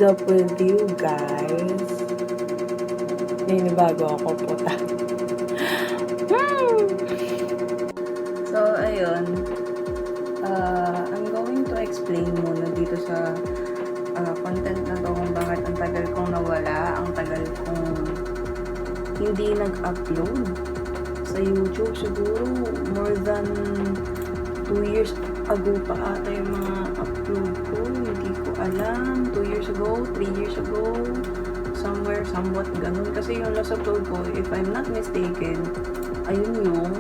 up with you guys? Ninibago ako po. So, ayun. I'm going to explain muna dito sa content na to kung bakit ang tagal kong nawala, ang tagal kong hindi nag-upload sa YouTube. Siguro more than 2 years ago pa ata yung mga upload ko. Hindi ko alam. 2 years ago, 3 years ago, somewhat ganun. Kasi yung last upload ko, if I'm not mistaken, ayun yung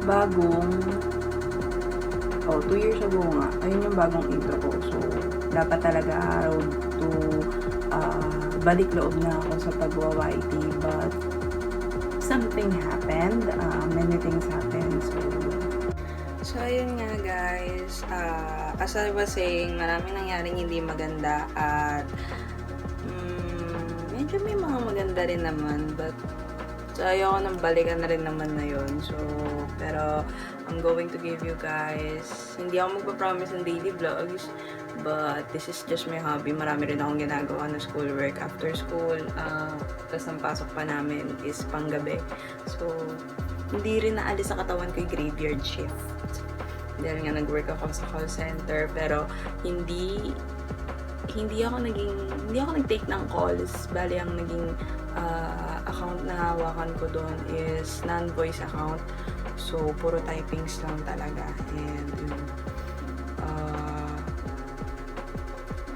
bagong 2 years ago nga. Ayun yung bagong intro ko. So, dapat talaga araw to balik loob na ako sa pagwa-YT. But, something happened. Many things happened. So ayun nga guys. As I was saying, maraming nangyaring hindi maganda at medyo may mga maganda rin naman. But, so ayoko nang balikan na rin naman na yun. So, pero, I'm going to give you guys, hindi ako magpa-promise ng daily vlogs, but this is just my hobby. Marami rin akong ginagawa na schoolwork after school. Tapos ang pasok pa namin is panggabi. So, hindi rin naalis sa katawan ko yung graveyard shift. Dahil nga nag-work ako sa call center, pero hindi ako nag-take ng calls. Bali, ang naging account na hawakan ko doon is non-voice account. So, puro typings lang talaga. And,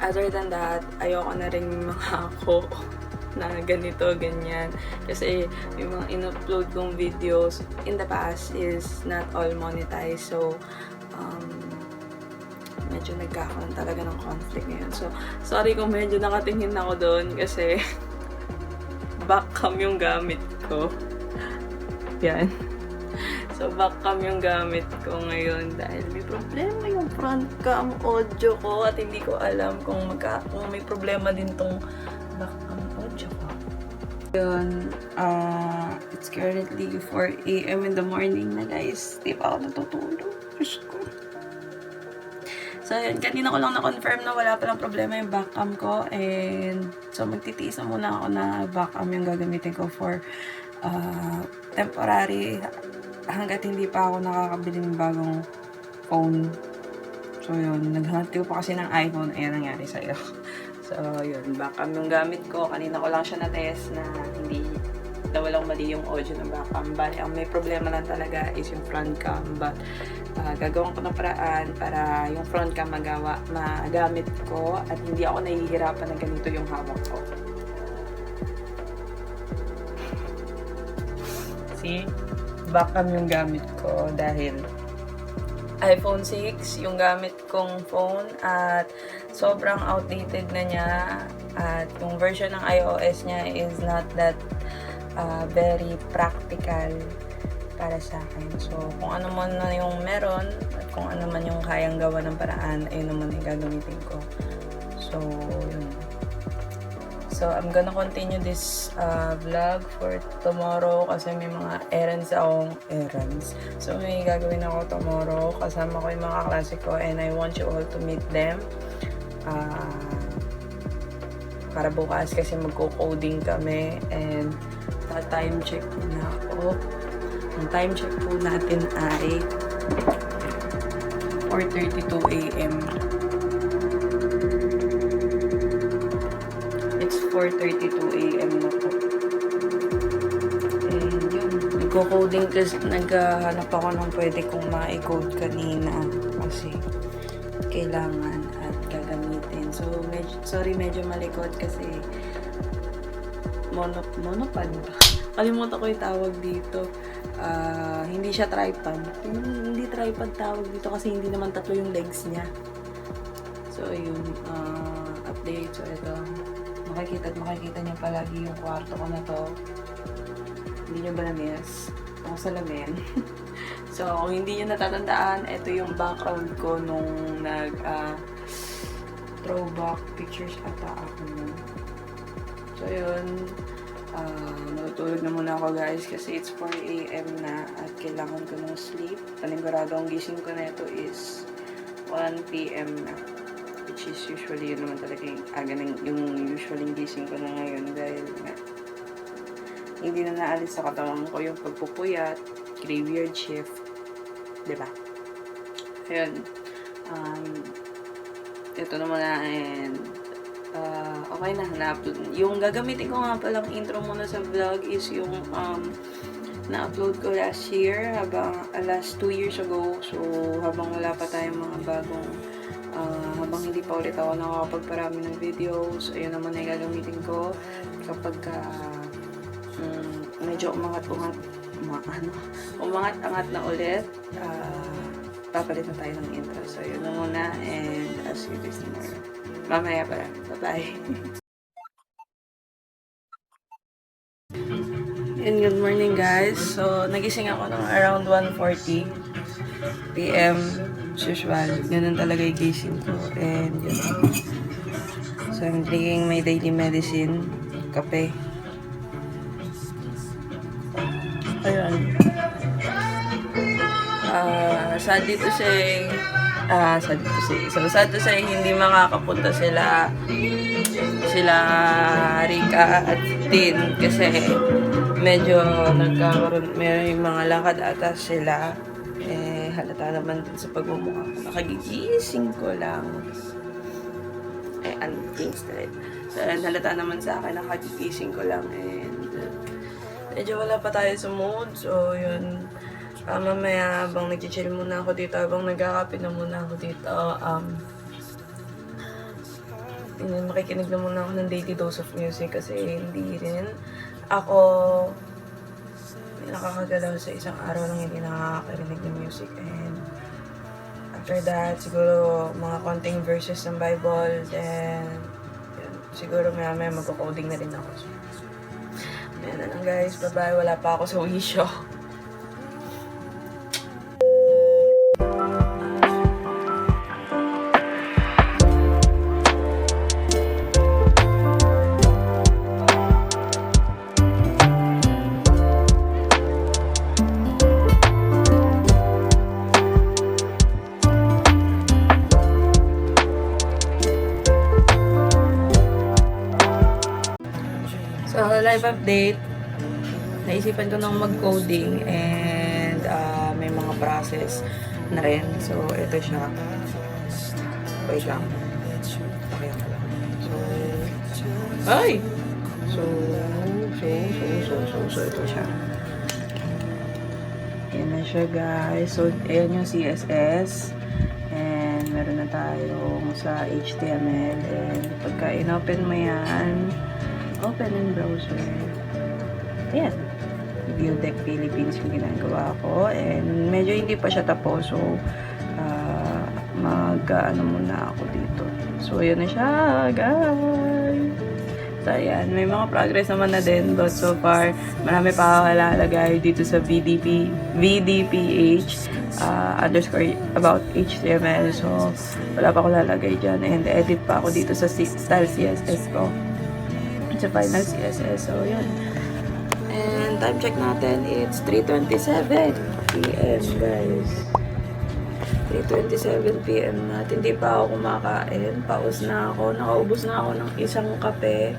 other than that, ayoko na rin mga ako na ganito, ganyan. Kasi, yung mga in-upload kong videos in the past is not all monetized. So, medyo nagkakaroon talaga ng conflict ngayon. So, sorry kung medyo nakatingin ako doon kasi backcam yung gamit ko. Yan. So, backcam yung gamit ko ngayon dahil may problema yung frontcam audio ko at hindi ko alam kung may problema din tong backcam audio ko. Yun, it's currently 4 AM in the morning na guys. Di pa ako natutulog. Diyos ko. So, yun, kanina ko lang na-confirm na wala palang problema yung backcam ko. And, so, magtitiis na muna ako na backcam yung gagamitin ko for temporary hanggat hindi pa ako nakakabili ng bagong phone. So, yun, naghanap ko pa kasi ng iPhone. Ayan nangyari sa'yo. So, yun, backcam yung gamit ko. Kanina ko lang siya na-test na walang mali yung audio ng backcam. Bali, ang may problema lang talaga is yung frontcam. But, gagawin ko ng paraan para yung frontcam magamit ko at hindi ako nahihirapan na ganito yung hawak ko. See? Backcam yung gamit ko dahil iPhone 6 yung gamit kong phone at sobrang outdated na niya at yung version ng iOS niya is not that very practical para sa akin. So, kung ano man na yung meron at kung ano man yung kayang gawa ng paraan, ayun naman yung gagamitin ko. So, yun. So, I'm gonna continue this vlog for tomorrow kasi may mga errands. So, may gagawin ako tomorrow. Kasama ko yung mga klase ko and I want you all to meet them. Para bukas kasi magko-coding kami and time check na ako. Ang time check po natin ay 4:32 AM. 4:32 AM na po. And yun, nagko-coding kasi naghahanap ako ng pwede kong ma-code kanina kasi kailangan at gagamitin. So, medyo malikot kasi monopod ba? Kalimutan ko yung tawag dito. Hindi siya tripod. Hindi tripod tawag dito kasi hindi naman tatlo yung legs niya. So, yun. Update. So, ito. Makikita niyo palagi yung kwarto ko na to. Hindi niyo ba na-miss? Ang salamin. So, kung hindi niyo natatandaan, ito yung background ko nung throwback pictures ata ako. So, yun. Natutulog na muna ako guys kasi it's 4 AM na at kailangan ko ng sleep. Paniguradong gising ko na ito is 1 PM na. Which which is usually yun naman talaga yung aga ng, yung usually gising ko na ngayon dahil nga, hindi na naalis sa katawan ko yung pagpupuyat, graveyard shift, diba? Ayun, ito naman na, and okay na, yung gagamitin ko nga palang intro muna sa vlog is yung na-upload ko last year, last 2 years ago. So, habang wala pa tayong mga bagong, habang hindi pa ulit ako nakakapagparami ng videos, ayun naman ay gagamitin ko kapag medyo umangat-angat na ulit, papalit na tayo ng intro. So, yun na muna, and I'll see you guys tomorrow. Mamaya pala. Bye-bye. And good morning, guys. So, nagising ako ng around 1:40 p.m. As usual. Ganun talaga yung gising ko. And yun. So, I'm drinking my daily medicine. Kape. Ayun. Sad to say, so sad to say, hindi makakapunta sila Rika at Tin kasi medyo may mga lakad ata sila, halata naman din sa pagmumukha ko, nakagigising ko lang, unthings so halata naman sa akin, nakagigising ko lang, and medyo wala pa tayo sa mood, so yun. Mamaya, habang nag-chill muna ako dito, habang nagkakape na muna ako dito, makikinig na muna ako ng daily dose of music kasi hindi rin ako nakakagalaw sa isang araw lang hindi nakakarinig ng music. And after that, siguro mga konting verses ng Bible, then yun, siguro mamaya mag-coding na rin ako. So, ayan na lang guys, bye-bye, wala pa ako sa wisyo. So, live update. Naisipan ko nang mag-coding and may mga process na rin. So, ito siya. Wait lang. Okay lang. So, ay! So, ito siya. Ayan na siya, guys. So, ayan yung CSS. And meron na tayong sa HTML. And pagka in-open mo yan, open in browser. Ayan. Biotech Philippines yung ginagawa ko. And medyo hindi pa siya tapos. So, muna ako dito. So, ayan na siya, guys. So, ayan. May mga progress naman na din. But so far, marami pa ako lalagay dito sa VDPH underscore about HTML. So, wala pa ako lalagay dyan. And edit pa ako dito sa style CSS ko. Sa final CSS. So, yun. And time check natin, it's 3:27 p.m. guys. 3:27 p.m. na. Hindi pa ako kumakain. Paus na ako. Nakaubos na ako ng isang kape.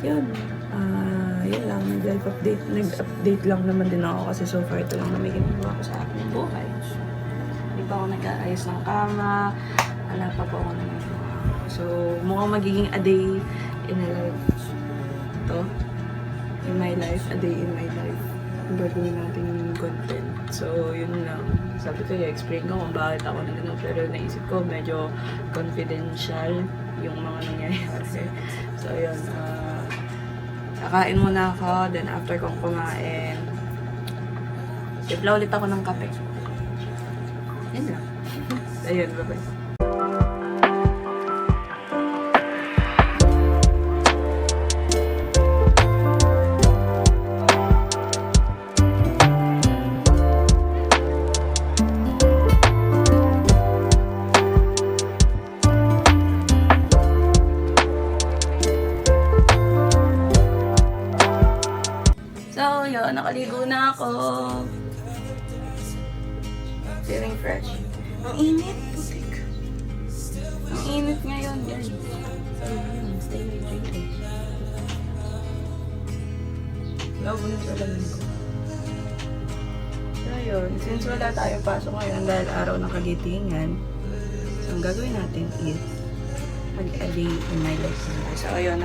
Yun. Yun lang. Nag-life update. Nag-update lang naman din ako kasi so far ito lang na may ginagawa ko sa aking buhay. Hindi pa ako nag-aayos ng kama. Wala pa po ako nagagawa. So, mukhang magiging a day in a life. Ito. In my life. A day in my life. Ang gagawin natin yung content. So, yun lang. Sabi ko, i-explain ko kung bakit ako na gano'n. Pero naisip ko, medyo confidential yung mga nangyayari. So, yun. Kakain muna ako. Then, after kong kumain, tipla ulit ako ng kape. Yun lang. Ayun, bye-bye. So, yun, nakaligo na ako. Feeling fresh. Ang init, putik. Ang init ngayon, guys. So, yun. Stay hydrated. Labo na sa lamin ko. So, yun. Since wala tayong pasok ngayon dahil araw ng kagitingan, so, ang gagawin natin is mag-a day in my life. So, ayun,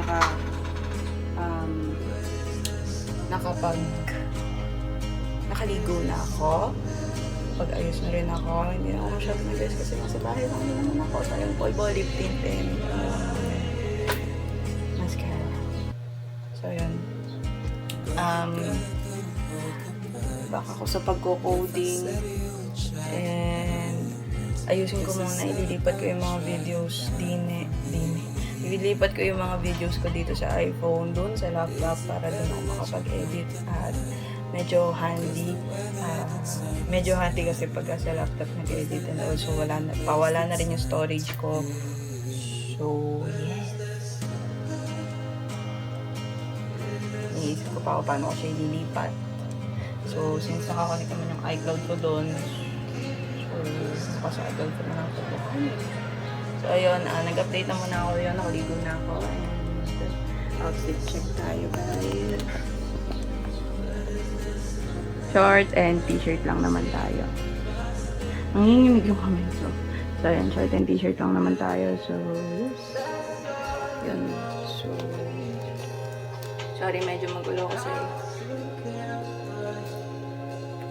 nakaligo na ako. Pag-ayos na rin ako. Hindi na ako masyadong nag-ayos kasi nasa bahay lang naman ako. So, yung ball tint and mascara. So, yun. Baka ako sa pagko-coding and ayusin ko muna. Ililipat ko yung mga videos ililipat ko yung mga videos ko dito sa iPhone dun sa laptop para dun ako makapag-edit at medyo handy kasi pag sa laptop nag-edit and also pawala na rin yung storage ko. So yes, iniisip ko pa paano ko siya ililipat. So since nakakonect naman yung iCloud ko doon, so nasa iCloud ko na lang ito. So ayun, nag-update na muna ako yun, nakaligo na ako and outfit check tayo guys. Short and t-shirt lang naman tayo. Nanginginig yung komento. So, ayan, short and t-shirt lang naman tayo. So, yes. Yun. So, sorry, medyo magulo kasi.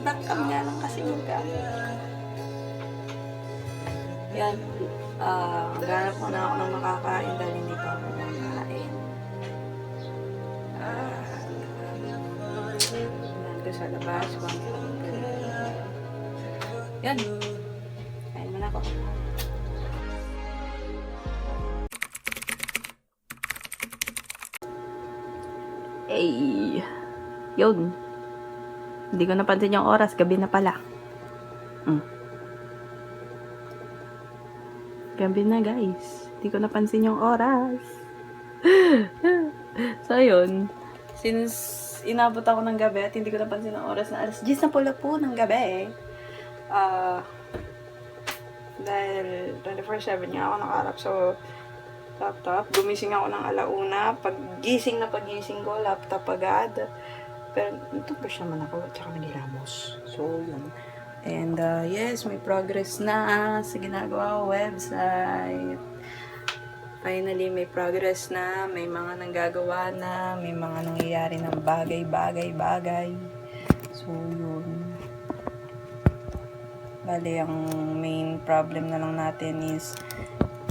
Backcam nga lang kasi magkamit. Yan. Ganap ko na ako ng makakain dahil hindi pa ako makakain. Sa labas, yan. Kain mo na ako. Hey! Yun. Hindi ko napansin yung oras. Gabi na pala. Gabi na guys. Hindi ko napansin yung oras. So, yun. Since inabot ako ng gabi at hindi ko napansin ang oras na alas 10 na pula po ng gabi. Dahil 24/7 nga ako nakaharap sa laptop. Gumising ako ng alauna. Paggising ko, laptop agad. Pero toothbrush naman ako at saka manilamos. So, yun. And yes, may progress na sa ginagawa ko website. Finally, may progress na, may mga nanggagawa na, may mga nangyayari ng bagay. So, yun. Bale, ang main problem na lang natin is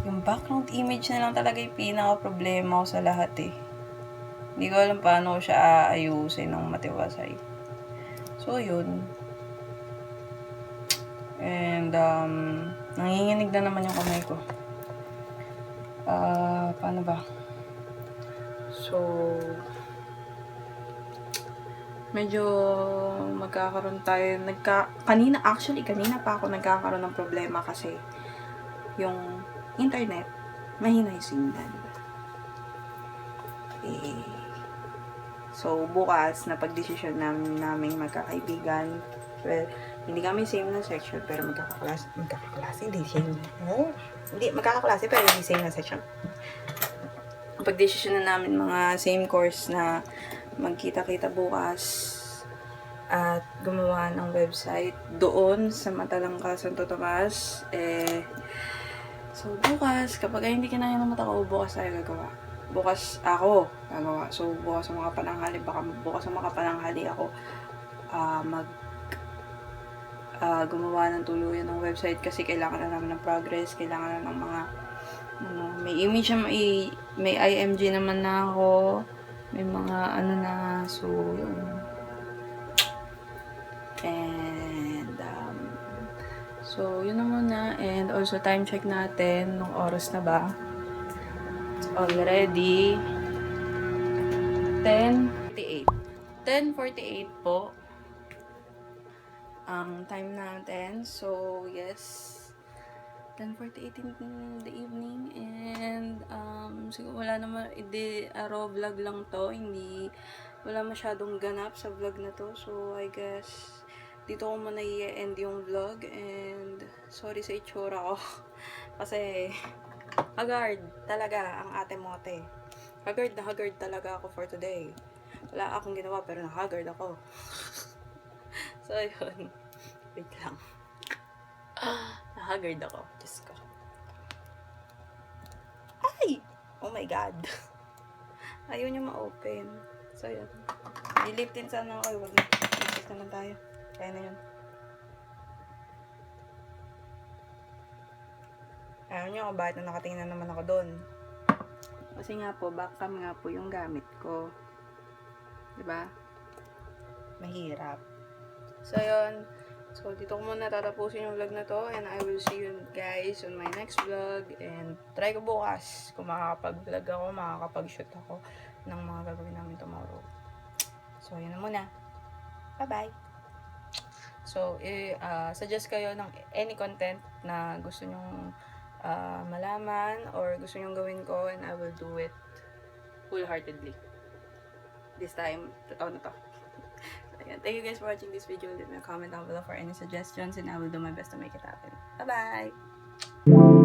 yung background image na lang talaga yung pinaka-problema ko sa lahat eh. Hindi ko alam paano ko siya aayusin ng matiwasay. So, yun. And, nanginginig na naman yung kamay ko. Paano ba? So, medyo magkakaroon tayo, kanina pa ako nagkakaroon ng problema kasi yung internet, mahina yung signal. So, bukas, napag-desisyon namin magkakaibigan. Well, hindi kami same na section, pero magkakaklase, hindi same. Hindi, magkakaklase, pero hindi same na section. Pag-desisyon na namin mga same course na magkita-kita bukas at gumawa ng website doon sa Matalangka, Santo Tomas. So, bukas, kapag hindi kinaya ng mata ko, bukas tayo gagawa. Bukas ako gagawa. So, bukas sa mga pananghali, baka bukas sa mga pananghali ako gumawa ng tuluyan ng website kasi kailangan na namin ng progress, kailangan na ng mga may image na may IMG naman na ako, may mga na, so yun. And so yun na muna, and also time check natin nung oras na ba. It's already 10:48 po ang time natin. So, yes, 10:48 in the evening. And, siguro wala naman, araw vlog lang to. Wala masyadong ganap sa vlog na to. So, I guess, dito ko muna i-end yung vlog. And, sorry sa itsura ko. Kasi, Haggard talaga ang ate mote. Haggard na haggard talaga ako for today. Wala akong ginawa pero na-haggard ako. So, yun. Wait lang. Na-haggard ako. Diyos ko. Ay! Oh my God. Ayaw niya ma-open. So, yun. Liliptin sana ako. Huwag na. Isis naman tayo. Kaya na yun. Ayaw niya kung bakit na nakatingin na naman ako doon. Kasi nga po, backcam nga po yung gamit ko. Diba? Mahirap. So, yun. So, dito ko muna tatapusin yung vlog na to. And I will see you guys on my next vlog. And try ko bukas kung makakapag-vlog ako, makakapag-shoot ako ng mga gagawin namin tomorrow. So, yun na muna. Bye-bye! So, suggest kayo ng any content na gusto nyong malaman or gusto nyong gawin ko and I will do it wholeheartedly. This time, totoo na to. So, ayan. Thank you guys for watching this video. Leave me a comment down below for any suggestions and I will do my best to make it happen. Bye-bye!